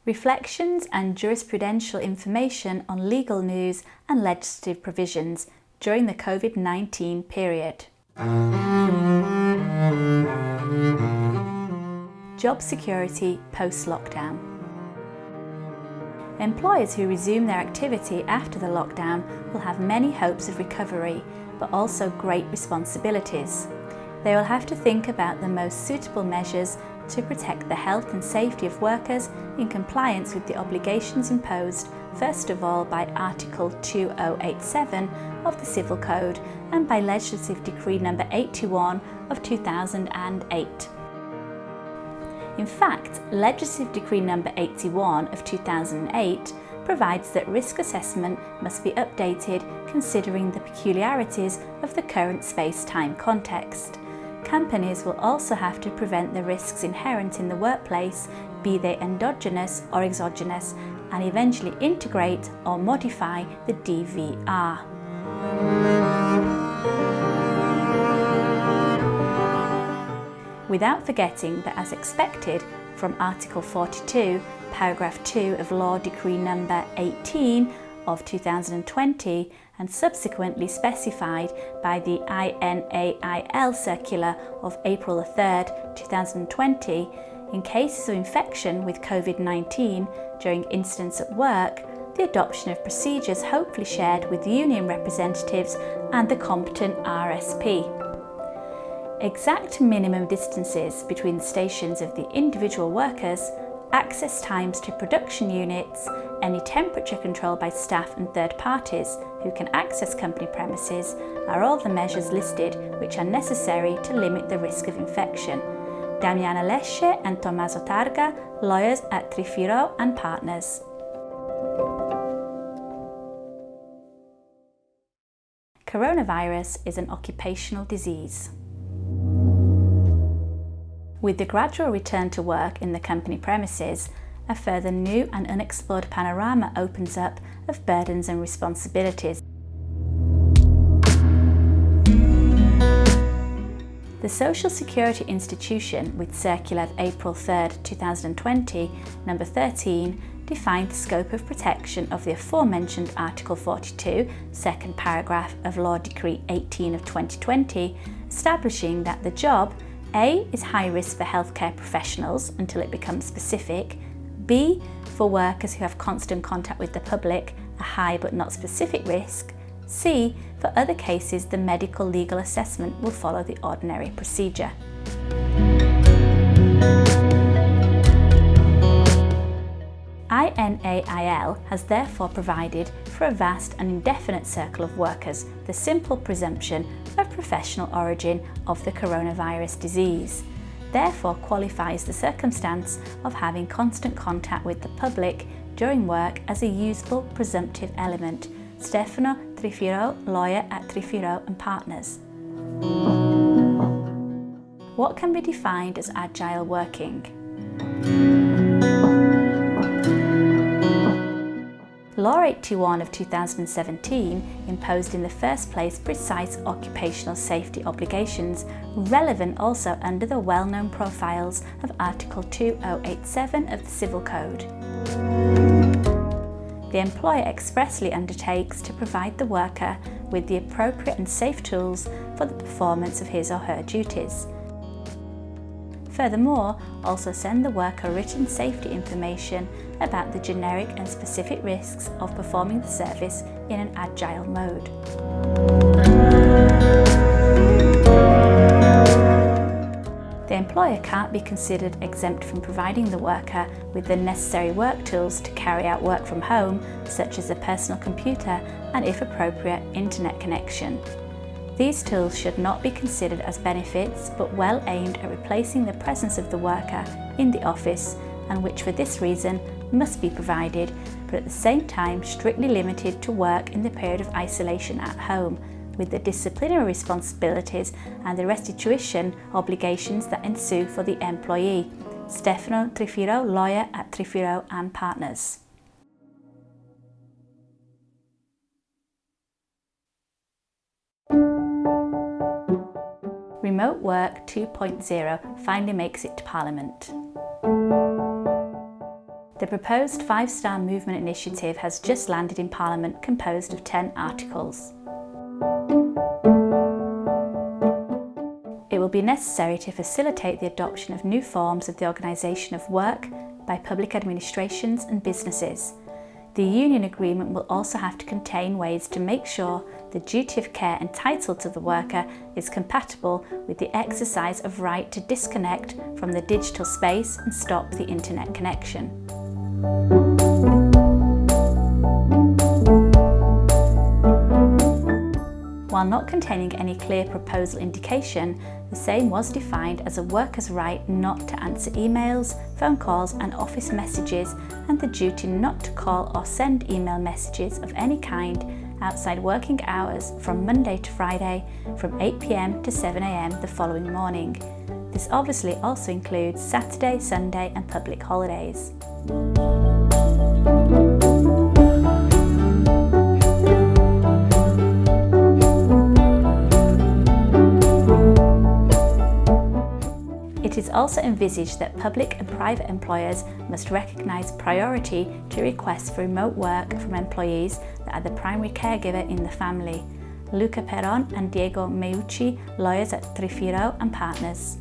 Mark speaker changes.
Speaker 1: Reflections and jurisprudential information on legal news and legislative provisions during the COVID-19 period. Job security post-lockdown. Employers who resume their activity after the lockdown will have many hopes of recovery, but also great responsibilities. They will have to think about the most suitable measures to protect the health and safety of workers in compliance with the obligations imposed, first of all by Article 2087 of the Civil Code and by Legislative Decree No. 81 of 2008. In fact, Legislative Decree No. 81 of 2008 provides that risk assessment must be updated considering the peculiarities of the current space-time context. Companies will also have to prevent the risks inherent in the workplace, be they endogenous or exogenous, and eventually integrate or modify the DVR. Without forgetting that, as expected from Article 42, Paragraph 2 of Law Decree No. 18 of 2020 and subsequently specified by the INAIL Circular of April 3, 2020, in cases of infection with COVID-19 during incidents at work, the adoption of procedures hopefully shared with union representatives and the competent RSP. Exact minimum distances between the stations of the individual workers, access times to production units, any temperature control by staff and third parties who can access company premises are all the measures listed which are necessary to limit the risk of infection. Damiana Lesce and Tommaso Targa, lawyers at Trifiro and Partners. Coronavirus is an occupational disease. With the gradual return to work in the company premises, a further new and unexplored panorama opens up of burdens and responsibilities. The Social Security Institution, with Circular of April 3, 2020, No. 13, defined the scope of protection of the aforementioned Article 42, second paragraph of Law Decree 18 of 2020, establishing that the job A is high risk for healthcare professionals until it becomes specific, B for workers who have constant contact with the public, a high but not specific risk, C for other cases the medical legal assessment will follow the ordinary procedure. INAIL has therefore provided for a vast and indefinite circle of workers the simple presumption of professional origin of the coronavirus disease, therefore qualifies the circumstance of having constant contact with the public during work as a usable presumptive element. Stefano Trifiro, lawyer at Trifiro and Partners. What can be defined as agile working? Law 81 of 2017 imposed in the first place precise occupational safety obligations, relevant also under the well-known profiles of Article 2087 of the Civil Code. The employer expressly undertakes to provide the worker with the appropriate and safe tools for the performance of his or her duties. Furthermore, also send the worker written safety information about the generic and specific risks of performing the service in an agile mode. The employer can't be considered exempt from providing the worker with the necessary work tools to carry out work from home, such as a personal computer and, if appropriate, internet connection. These tools should not be considered as benefits, but well aimed at replacing the presence of the worker in the office, and which for this reason must be provided, but at the same time strictly limited to work in the period of isolation at home, with the disciplinary responsibilities and the restitution obligations that ensue for the employee. Stefano Trifiro, lawyer at Trifiro and Partners. Remote Work 2.0 finally makes it to Parliament. The proposed 5-Star Movement initiative has just landed in Parliament, composed of 10 articles. It will be necessary to facilitate the adoption of new forms of the organisation of work by public administrations and businesses. The union agreement will also have to contain ways to make sure the duty of care entitled to the worker is compatible with the exercise of right to disconnect from the digital space and stop the internet connection. While not containing any clear proposal indication, the same was defined as a worker's right not to answer emails, phone calls and office messages, and the duty not to call or send email messages of any kind outside working hours from Monday to Friday from 8 p.m. to 7 a.m. the following morning. This obviously also includes Saturday, Sunday and public holidays. It is also envisaged that public and private employers must recognise priority to requests for remote work from employees that are the primary caregiver in the family. Luca Peron and Diego Meucci, lawyers at Trifiro and Partners.